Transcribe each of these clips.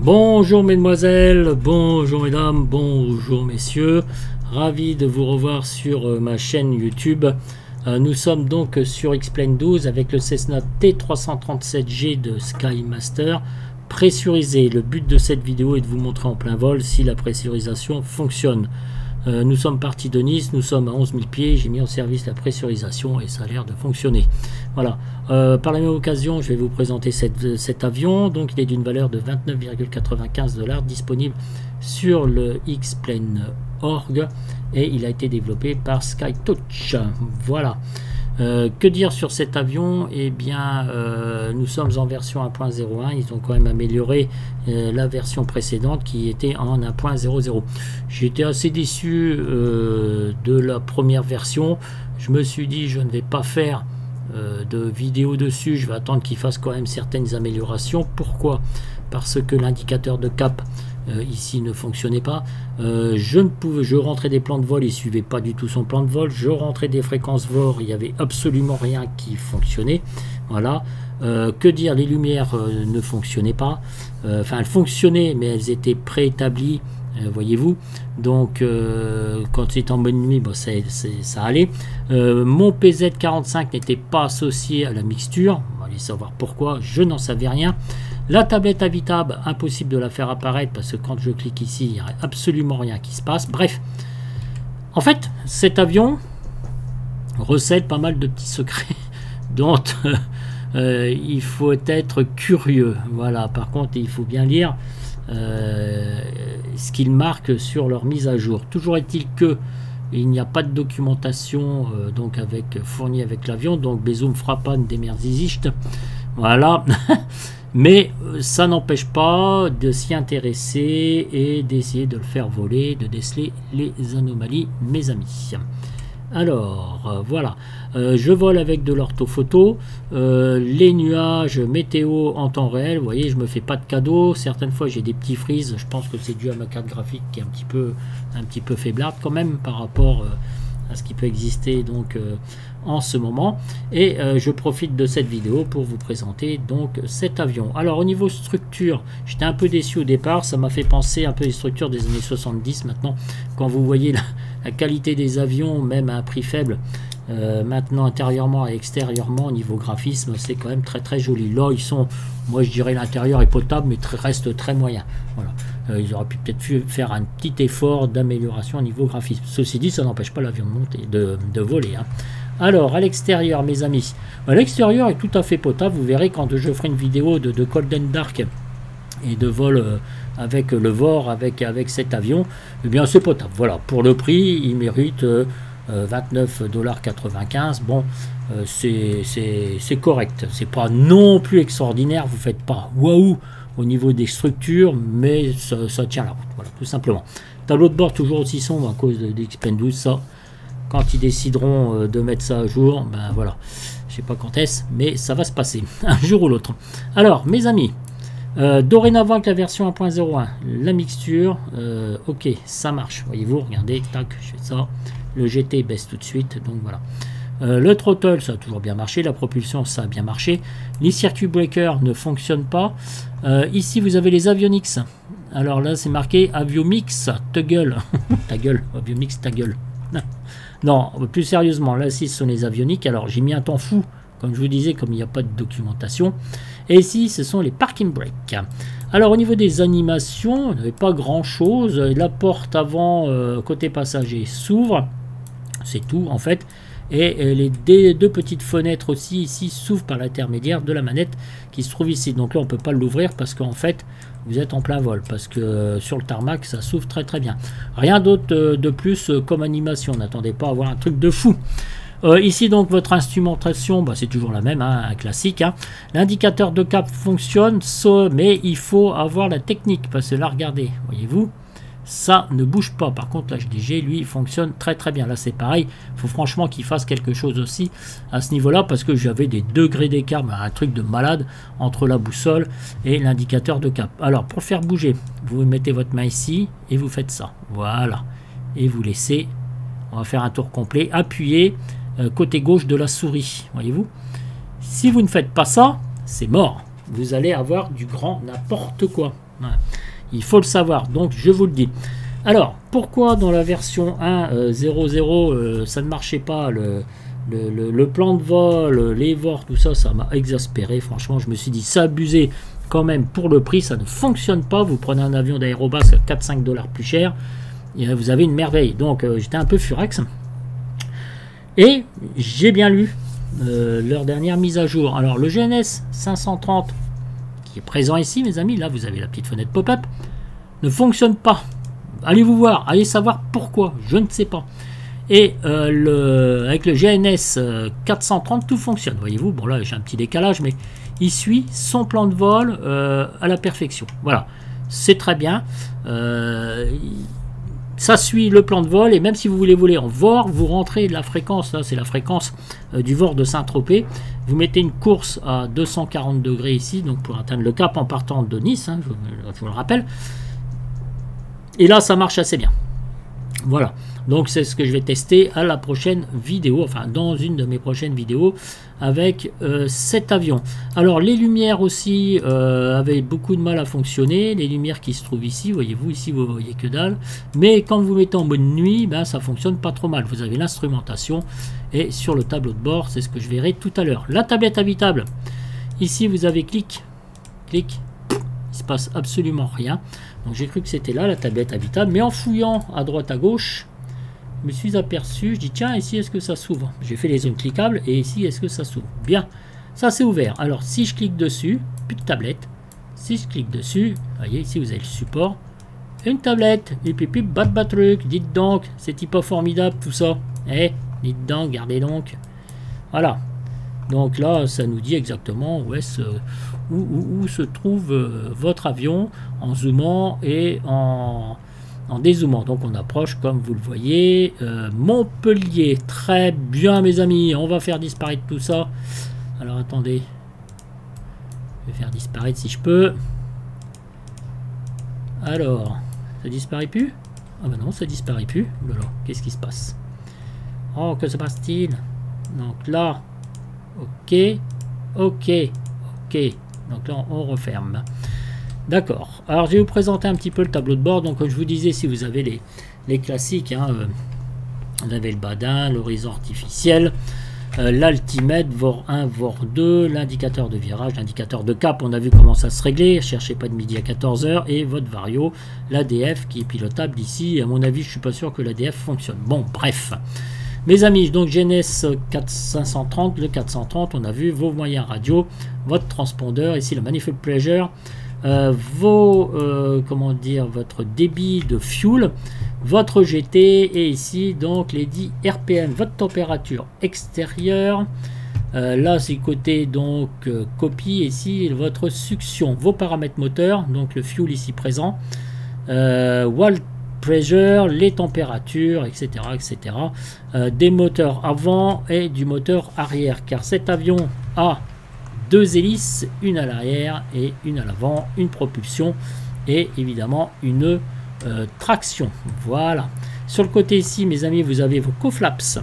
Bonjour mesdemoiselles, bonjour mesdames, bonjour messieurs, ravi de vous revoir sur ma chaîne YouTube. Nous sommes donc sur X-Plane 12 avec le Cessna T337G de Skymaster pressurisé. Le but de cette vidéo est de vous montrer en plein vol si la pressurisation fonctionne. Nous sommes partis de Nice, nous sommes à 11 000 pieds, j'ai mis en service la pressurisation et ça a l'air de fonctionner. Voilà. Par la même occasion, je vais vous présenter cet avion. Donc il est d'une valeur de 29,95 $, disponible sur le X-Plane.org et il a été développé par SkyTouch. Voilà. Que dire sur cet avion? Eh bien, nous sommes en version 1.01. Ils ont quand même amélioré la version précédente qui était en 1.00. J'étais assez déçu de la première version. Je me suis dit, je ne vais pas faire de vidéo dessus. Je vais attendre qu'il fasse quand même certaines améliorations. Pourquoi? Parce que l'indicateur de cap ici ne fonctionnait pas. Je rentrais des plans de vol, il ne suivait pas du tout son plan de vol. Je rentrais des fréquences VOR, il n'y avait absolument rien qui fonctionnait. Voilà. Que dire, les lumières ne fonctionnaient pas. Enfin, elles fonctionnaient, mais elles étaient préétablies. Voyez-vous, donc quand c'est en bonne nuit, bon, ça allait. Mon PZ45 n'était pas associé à la mixture. On va aller savoir pourquoi, je n'en savais rien. La tablette habitable, impossible de la faire apparaître parce que quand je clique ici, il n'y a absolument rien qui se passe. Bref, en fait, cet avion recèle pas mal de petits secrets dont il faut être curieux. Voilà, par contre, il faut bien lire ce qu'ils marquent sur leur mise à jour. Toujours est-il que il n'y a pas de documentation donc fournie avec l'avion, donc Besum Frappan des Merzisicht. Voilà. Mais ça n'empêche pas de s'y intéresser et d'essayer de le faire voler, de déceler les anomalies, mes amis. Alors, voilà. Je vole avec de l'orthophoto. Les nuages, météo en temps réel. Vous voyez, je me fais pas de cadeaux. Certaines fois, j'ai des petits frises. Je pense que c'est dû à ma carte graphique qui est un petit peu faiblarde quand même par rapport à ce qui peut exister donc en ce moment. Et je profite de cette vidéo pour vous présenter donc cet avion. Alors au niveau structure, j'étais un peu déçu au départ, ça m'a fait penser un peu les structures des années 70 maintenant, quand vous voyez la qualité des avions, même à un prix faible, maintenant intérieurement et extérieurement au niveau graphisme, c'est quand même très très joli. Là ils sont, moi je dirais l'intérieur est potable mais reste très moyen. Voilà. Ils auraient pu peut-être faire un petit effort d'amélioration au niveau graphisme. Ceci dit, ça n'empêche pas l'avion de monter, de voler. Hein. Alors, à l'extérieur, mes amis, l'extérieur est tout à fait potable. Vous verrez quand je ferai une vidéo de Cold and Dark et de vol avec le VOR, avec cet avion, eh bien c'est potable. Voilà, pour le prix, il mérite 29,95 $. Bon, c'est correct. C'est pas non plus extraordinaire. Vous faites pas waouh au niveau des structures, mais ça tient la route. Voilà, tout simplement. Tableau de bord toujours aussi sombre à cause de X-Plane 12, ça. Quand ils décideront de mettre ça à jour, ben voilà, je sais pas quand est-ce, mais ça va se passer, un jour ou l'autre. Alors, mes amis, dorénavant avec la version 1.01, la mixture, ok, ça marche. Voyez-vous, regardez, tac, je fais ça. Le GT baisse tout de suite, donc voilà. Le throttle, ça a toujours bien marché. La propulsion, ça a bien marché. Les circuit breakers ne fonctionnent pas. Ici, vous avez les avionics. Alors là, c'est marqué aviomix, ta gueule. Ta gueule, aviomix, ta gueule. Non, plus sérieusement, là, ici, ce sont les avioniques. Alors, j'ai mis un temps fou, comme je vous disais, comme il n'y a pas de documentation. Et ici, ce sont les parking brakes. Alors, au niveau des animations, il n'y avait pas grand-chose. La porte avant, côté passager, s'ouvre. C'est tout, en fait. Et les deux petites fenêtres aussi ici s'ouvrent par l'intermédiaire de la manette qui se trouve ici. Donc là, on ne peut pas l'ouvrir parce qu'en fait, vous êtes en plein vol. Parce que sur le tarmac, ça s'ouvre très très bien. Rien d'autre de plus comme animation. N'attendez pas à avoir un truc de fou. Ici, donc, votre instrumentation, bah, c'est toujours la même, hein, un classique. Hein. L'indicateur de cap fonctionne, mais il faut avoir la technique. Parce que là, regardez, voyez-vous, ça ne bouge pas. Par contre, l'HDG, lui, il fonctionne très très bien. Là, c'est pareil. Il faut franchement qu'il fasse quelque chose aussi à ce niveau-là parce que j'avais des degrés d'écart, un truc de malade entre la boussole et l'indicateur de cap. Alors, pour le faire bouger, vous mettez votre main ici et vous faites ça. Voilà. Et vous laissez. On va faire un tour complet. Appuyez côté gauche de la souris. Voyez-vous. Si vous ne faites pas ça, c'est mort. Vous allez avoir du grand n'importe quoi. Voilà. Il faut le savoir, donc je vous le dis. Alors, pourquoi dans la version 1.0.0 ça ne marchait pas, le plan de vol, les VOR, tout ça, ça m'a exaspéré. Franchement, je me suis dit, c'est abusé quand même pour le prix, ça ne fonctionne pas. Vous prenez un avion d'Aérobus à 4-5 $ plus cher, et vous avez une merveille. Donc, j'étais un peu furax. Et j'ai bien lu leur dernière mise à jour. Alors, le GNS 530, qui est présent ici, mes amis, là, vous avez la petite fenêtre pop-up, ne fonctionne pas. Allez vous voir, allez savoir pourquoi, je ne sais pas. Et avec le GNS 430, tout fonctionne. Voyez-vous, bon là j'ai un petit décalage, mais il suit son plan de vol à la perfection. Voilà, c'est très bien. Ça suit le plan de vol, et même si vous voulez voler en VOR, vous rentrez de la fréquence, là c'est la fréquence du VOR de Saint-Tropez. Vous mettez une course à 240 degrés ici, donc pour atteindre le cap en partant de Nice, hein, je vous le rappelle. Et là, ça marche assez bien. Voilà. Donc, c'est ce que je vais tester à la prochaine vidéo, enfin, dans une de mes prochaines vidéos avec cet avion. Alors, les lumières aussi avaient beaucoup de mal à fonctionner. Les lumières qui se trouvent ici, voyez-vous, ici, vous voyez que dalle. Mais quand vous mettez en mode nuit, ben, ça fonctionne pas trop mal. Vous avez l'instrumentation. Et sur le tableau de bord, c'est ce que je verrai tout à l'heure. La tablette habitable. Ici, vous avez clic. Il se passe absolument rien. Donc j'ai cru que c'était là la tablette habitable, mais en fouillant à droite à gauche, je me suis aperçu, je dis tiens, ici est-ce que ça s'ouvre? J'ai fait les zones cliquables et ici est-ce que ça s'ouvre? Bien, ça c'est ouvert. Alors si je clique dessus, plus de tablette. Si je clique dessus, vous voyez ici vous avez le support, une tablette, et puis bat truc, dites donc, c'est pas formidable tout ça. Eh, dites donc, regardez donc. Voilà. Donc là, ça nous dit exactement où se trouve votre avion en zoomant et en dézoomant. Donc on approche, comme vous le voyez, Montpellier. Très bien, mes amis. On va faire disparaître tout ça. Alors attendez. Je vais faire disparaître si je peux. Alors, ça disparaît plus? Ah ben non, ça disparaît plus. Oulala, qu'est-ce qui se passe? Oh, que se passe-t-il? Donc là... Ok. Donc là, on referme. D'accord. Alors, je vais vous présenter un petit peu le tableau de bord. Donc, comme je vous disais, si vous avez les classiques, hein, vous avez le badin, l'horizon artificiel, l'altimètre, VOR 1, VOR 2, l'indicateur de virage, l'indicateur de cap. On a vu comment ça se réglait. Cherchez pas de midi à 14 h. Et votre vario, l'ADF, qui est pilotable d'ici. À mon avis, je suis pas sûr que l'ADF fonctionne. Bon, bref. Mes amis, donc GNS 530, le 430, on a vu vos moyens radio, votre transpondeur, ici le Manifold Pleasure, votre débit de fuel, votre GT, et ici donc les 10 RPM, votre température extérieure, là c'est côté donc copie, ici votre succion, vos paramètres moteurs, donc le fuel ici présent, wall pressure, les températures, etc. Des moteurs avant et du moteur arrière, car cet avion a deux hélices, une à l'arrière et une à l'avant, une propulsion et évidemment une traction. Voilà. Sur le côté ici, mes amis, vous avez vos coflaps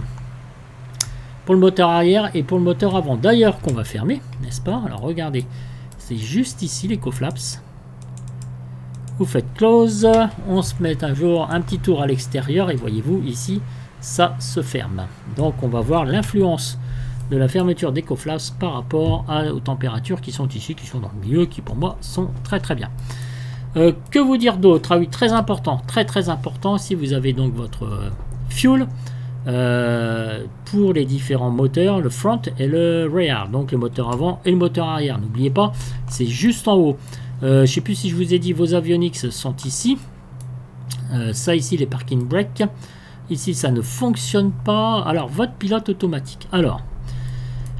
pour le moteur arrière et pour le moteur avant. D'ailleurs, qu'on va fermer, n'est-ce pas? Alors regardez, c'est juste ici les coflaps. Vous faites close, on se met un jour un petit tour à l'extérieur et voyez-vous ici ça se ferme. Donc on va voir l'influence de la fermeture des coflaps par rapport aux températures qui sont ici, qui sont dans le milieu, qui pour moi sont très très bien. Que vous dire d'autre? Ah oui, très important, très important, si vous avez donc votre fuel pour les différents moteurs, le front et le rear, donc le moteur avant et le moteur arrière. N'oubliez pas, c'est juste en haut. Je ne sais plus si je vous ai dit, vos avionics sont ici. Ça ici, les parking brakes. Ici, ça ne fonctionne pas. Alors, votre pilote automatique. Alors,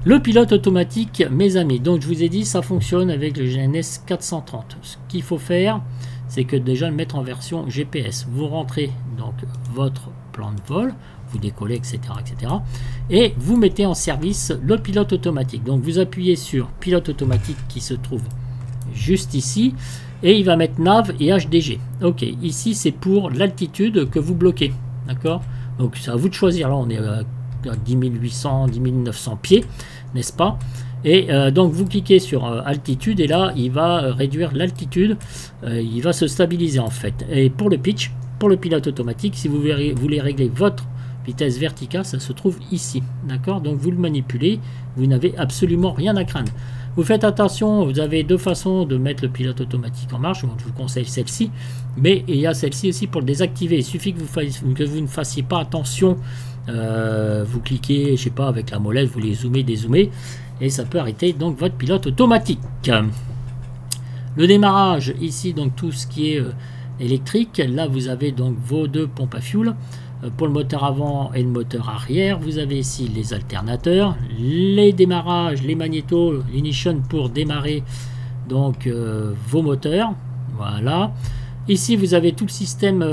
le pilote automatique, mes amis, donc je vous ai dit, ça fonctionne avec le GNS 430. Ce qu'il faut faire, c'est que déjà le mettre en version GPS. Vous rentrez donc votre plan de vol, vous décollez, etc., et vous mettez en service le pilote automatique. Donc, vous appuyez sur pilote automatique qui se trouve juste ici et il va mettre nav et HDG. Ok, ici c'est pour l'altitude que vous bloquez, d'accord? Donc c'est à vous de choisir. Là on est à 10 800, 10 900 pieds, n'est-ce pas? Et donc vous cliquez sur altitude et là il va réduire l'altitude, il va se stabiliser en fait. Et pour le pitch, pour le pilote automatique, si vous voulez régler votre vitesse verticale, ça se trouve ici, d'accord? Donc vous le manipulez, vous n'avez absolument rien à craindre. Vous faites attention, vous avez deux façons de mettre le pilote automatique en marche. Donc je vous conseille celle-ci, mais il y a celle-ci aussi pour le désactiver. Il suffit que vous ne fassiez pas attention. Vous cliquez, je sais pas, avec la molette, vous les zoomez, dézoomez, et ça peut arrêter donc votre pilote automatique. Le démarrage ici, donc tout ce qui est électrique. Là vous avez donc vos deux pompes à fuel. Pour le moteur avant et le moteur arrière, vous avez ici les alternateurs, les démarrages, les magnétos, l'ignition pour démarrer donc vos moteurs. Voilà. Ici vous avez tout le système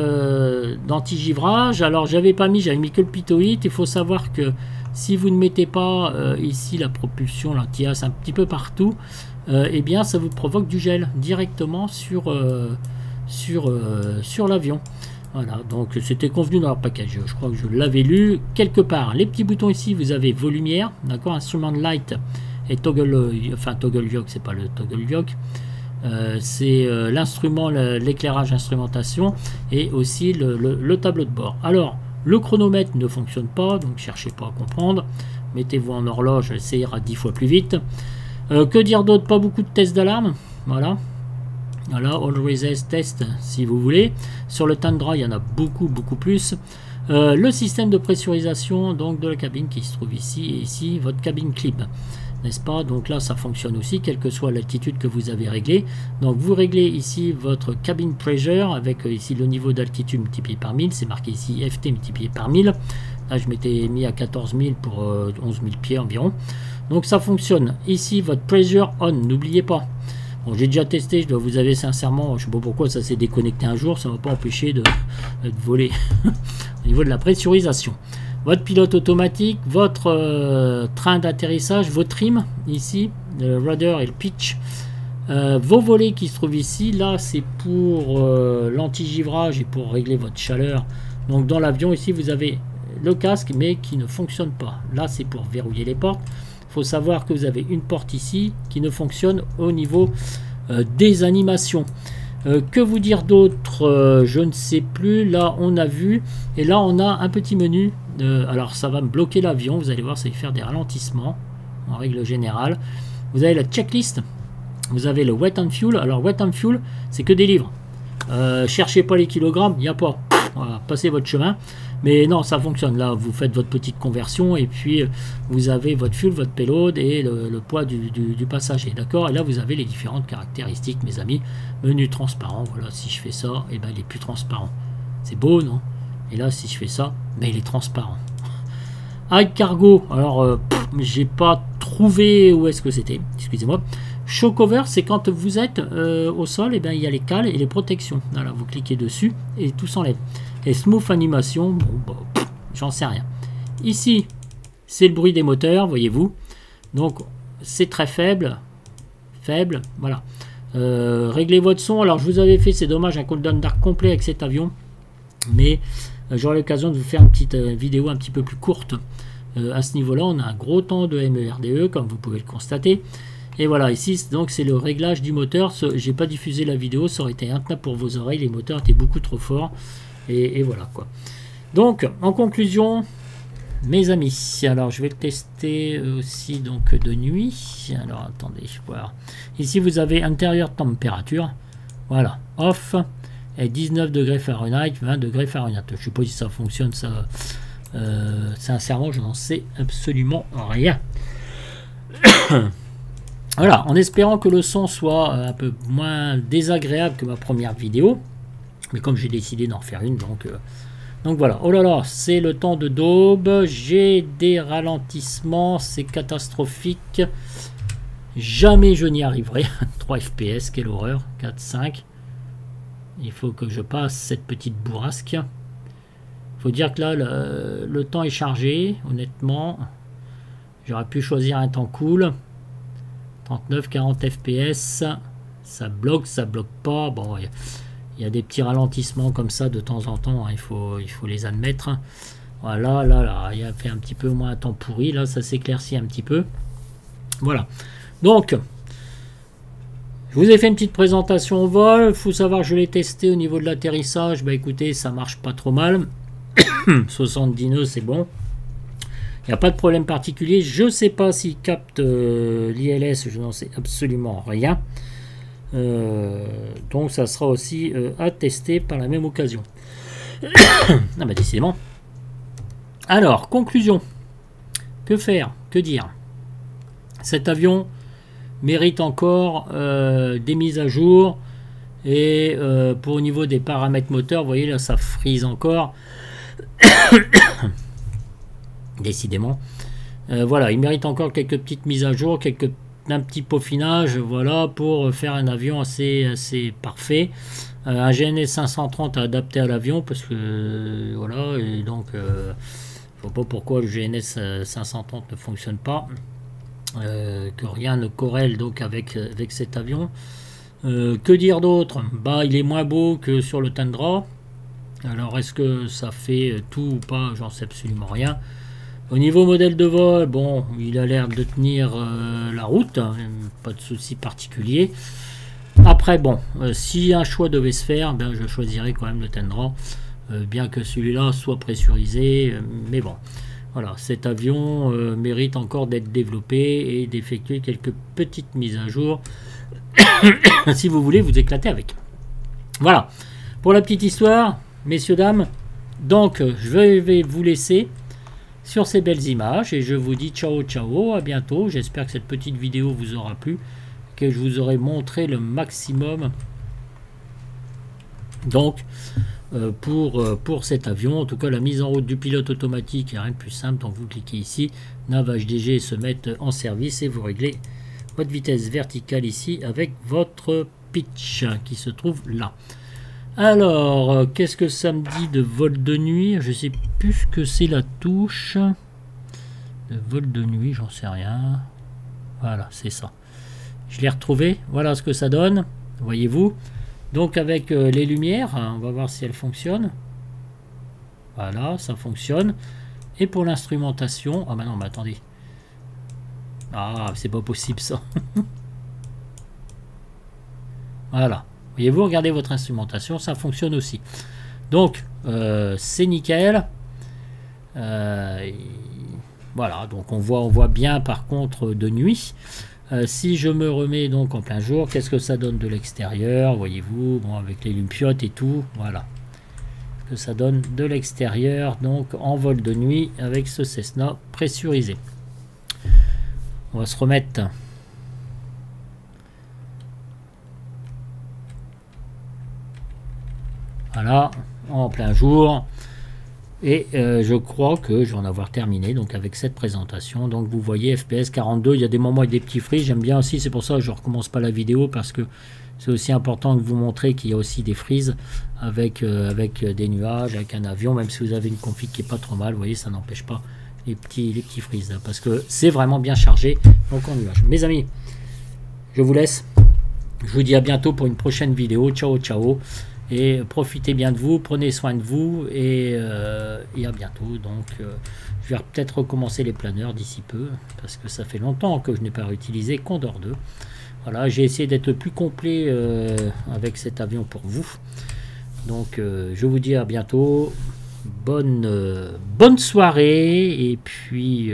d'anti-givrage. Alors j'avais mis que le pitoïde. Il faut savoir que si vous ne mettez pas ici la propulsion, l'anti-as un petit peu partout, eh bien ça vous provoque du gel directement sur l'avion. Voilà, donc c'était convenu dans leur package, je crois que je l'avais lu quelque part. Les petits boutons ici, vous avez vos lumières, d'accord, instrument light et toggle, enfin toggle yoke, c'est pas le toggle yoke, c'est l'instrument, l'éclairage instrumentation et aussi le tableau de bord. Alors, le chronomètre ne fonctionne pas, donc cherchez pas à comprendre, mettez-vous en horloge, ça ira 10 fois plus vite. Que dire d'autre? Pas beaucoup de tests d'alarme, voilà. Voilà, All Results Test si vous voulez. Sur le Tundra, il y en a beaucoup plus. Le système de pressurisation donc de la cabine qui se trouve ici, et ici, votre cabine clip, n'est-ce pas? Donc là, ça fonctionne aussi, quelle que soit l'altitude que vous avez réglée. Donc vous réglez ici votre cabin pressure, avec ici le niveau d'altitude multiplié par 1000. C'est marqué ici FT multiplié par 1000. Là, je m'étais mis à 14 000 pour 11 000 pieds environ. Donc ça fonctionne. Ici, votre pressure on, n'oubliez pas. Bon, j'ai déjà testé, je dois vous avouer sincèrement, je ne sais pas pourquoi ça s'est déconnecté un jour, ça ne m'a pas empêché de voler au niveau de la pressurisation. Votre pilote automatique, votre train d'atterrissage, vos trims ici, le rudder et le pitch, vos volets qui se trouvent ici, là c'est pour l'anti-givrage et pour régler votre chaleur. Donc dans l'avion ici vous avez le casque mais qui ne fonctionne pas. Là c'est pour verrouiller les portes. Il faut savoir que vous avez une porte ici qui ne fonctionne au niveau des animations. Que vous dire d'autre? Je ne sais plus. Là on a vu, et là on a un petit menu. Alors ça va me bloquer l'avion, vous allez voir, ça va faire des ralentissements en règle générale. Vous avez la checklist, vous avez le wet and fuel. Alors wet and fuel, c'est que des livres. Cherchez pas les kilogrammes, il n'y a pas. Voilà, passez votre chemin. Mais non, ça fonctionne. Là, vous faites votre petite conversion et puis vous avez votre fuel, votre payload et le poids du passager. D'accord? Et là, vous avez les différentes caractéristiques, mes amis. Menu transparent. Voilà, si je fais ça, et ben, il est plus transparent. C'est beau, non? Et là, si je fais ça, ben, il est transparent. High cargo. Alors, j'ai pas trouvé où est-ce que c'était. Excusez-moi. Shock cover, c'est quand vous êtes au sol, et ben, il y a les cales et les protections. Voilà, vous cliquez dessus et tout s'enlève. Et smooth animation, bon, bah, j'en sais rien. Ici, c'est le bruit des moteurs, voyez-vous. Donc, c'est très faible. Voilà. Réglez votre son. Alors, je vous avais fait, c'est dommage, un cooldown dark complet avec cet avion. Mais j'aurai l'occasion de vous faire une petite vidéo un petit peu plus courte. À ce niveau-là, on a un gros temps de MERDE, comme vous pouvez le constater. Et voilà, ici, donc c'est le réglage du moteur. J'ai pas diffusé la vidéo, ça aurait été intenable pour vos oreilles. Les moteurs étaient beaucoup trop forts. Et voilà quoi. Donc en conclusion, mes amis, alors je vais le tester aussi donc de nuit. Alors attendez, voir. Ici vous avez intérieur température, voilà, off, et 19 degrés Fahrenheit, 20 degrés Fahrenheit. Je sais pas si ça fonctionne, ça. Sincèrement, je n'en sais absolument rien. Voilà, en espérant que le son soit un peu moins désagréable que ma première vidéo. Mais comme j'ai décidé d'en faire une, donc voilà. Oh là là, c'est le temps de daube. J'ai des ralentissements, c'est catastrophique. Jamais je n'y arriverai. 3 FPS, quelle horreur. 4, 5. Il faut que je passe cette petite bourrasque. Il faut dire que là, le temps est chargé, honnêtement. J'aurais pu choisir un temps cool. 39, 40 FPS. Ça bloque pas. Bon, il y a des petits ralentissements comme ça de temps en temps, hein, il faut les admettre. Voilà, là, il a fait un petit peu moins un temps pourri, là ça s'éclaircit un petit peu. Voilà. Donc, je vous ai fait une petite présentation au vol. Il faut savoir que je l'ai testé au niveau de l'atterrissage. Bah écoutez, ça marche pas trop mal. 70 nœuds, c'est bon. Il n'y a pas de problème particulier. Je ne sais pas s'il capte l'ILS, je n'en sais absolument rien. Donc ça sera aussi à tester par la même occasion. Ah bah décidément. Alors, conclusion. Que faire? Que dire? Cet avion mérite encore des mises à jour. Et pour au niveau des paramètres moteurs, vous voyez là, ça frise encore. Décidément. Voilà, il mérite encore quelques petites mises à jour, un petit peaufinage, voilà, pour faire un avion assez parfait. Un GNS 530 à adapter à l'avion, parce que voilà, et donc je ne vois pas pourquoi le GNS 530 ne fonctionne pas, que rien ne corrèle donc avec cet avion. Que dire d'autre? Bah, il est moins beau que sur le Tundra. Alors, est-ce que ça fait tout ou pas? J'en sais absolument rien. Au niveau modèle de vol, bon, il a l'air de tenir la route, hein, pas de souci particulier. Après, bon, si un choix devait se faire, ben, je choisirais quand même le Tundra, bien que celui-là soit pressurisé, mais bon, voilà, cet avion mérite encore d'être développé et d'effectuer quelques petites mises à jour, si vous voulez vous éclater avec. Voilà, pour la petite histoire, messieurs, dames, donc je vais vous laisser sur ces belles images et je vous dis ciao ciao, à bientôt. J'espère que cette petite vidéo vous aura plu, que je vous aurai montré le maximum donc pour cet avion. En tout cas, la mise en route du pilote automatique, il n'y a rien de plus simple. Donc vous cliquez ici, nav HDG se met en service et vous réglez votre vitesse verticale ici avec votre pitch qui se trouve là. Alors, qu'est-ce que ça me dit de vol de nuit? Je sais plus ce que c'est la touche. De vol de nuit, j'en sais rien. Voilà, c'est ça. Je l'ai retrouvé. Voilà ce que ça donne. Voyez-vous. Donc avec les lumières, on va voir si elles fonctionnent. Voilà, ça fonctionne. Et pour l'instrumentation... Ah bah non, mais attendez. Ah, c'est pas possible ça. Voilà. Voyez-vous, regardez votre instrumentation, ça fonctionne aussi. Donc, c'est nickel. Voilà, donc on voit bien par contre de nuit. Si je me remets donc en plein jour, qu'est-ce que ça donne de l'extérieur? Voyez-vous, bon, avec les lumpiotes et tout, voilà. Que ça donne de l'extérieur, donc en vol de nuit avec ce Cessna pressurisé. On va se remettre... Voilà, en plein jour. Et je crois que je vais en avoir terminé donc avec cette présentation. Donc vous voyez FPS 42, il y a des moments avec des petits frises, j'aime bien aussi, c'est pour ça que je ne recommence pas la vidéo, parce que c'est aussi important de vous montrer qu'il y a aussi des frises avec des nuages, avec un avion, même si vous avez une config qui est pas trop mal, vous voyez, ça n'empêche pas les petits frises, hein, parce que c'est vraiment bien chargé, donc en nuage. Mes amis, je vous laisse, je vous dis à bientôt pour une prochaine vidéo, ciao ciao. Et profitez bien de vous, prenez soin de vous et à bientôt. Donc je vais peut-être recommencer les planeurs d'ici peu, parce que ça fait longtemps que je n'ai pas réutilisé Condor 2. Voilà, j'ai essayé d'être le plus complet avec cet avion pour vous. Donc je vous dis à bientôt, bonne soirée, et puis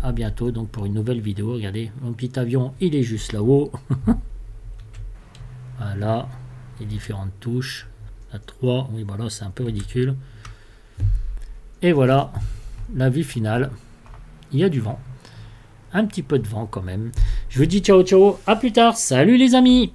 à bientôt donc pour une nouvelle vidéo. Regardez, mon petit avion, il est juste là-haut. Voilà, les différentes touches. La 3, oui, voilà, c'est un peu ridicule. Et voilà, la vue finale. Il y a du vent. Un petit peu de vent quand même. Je vous dis ciao ciao, à plus tard. Salut les amis!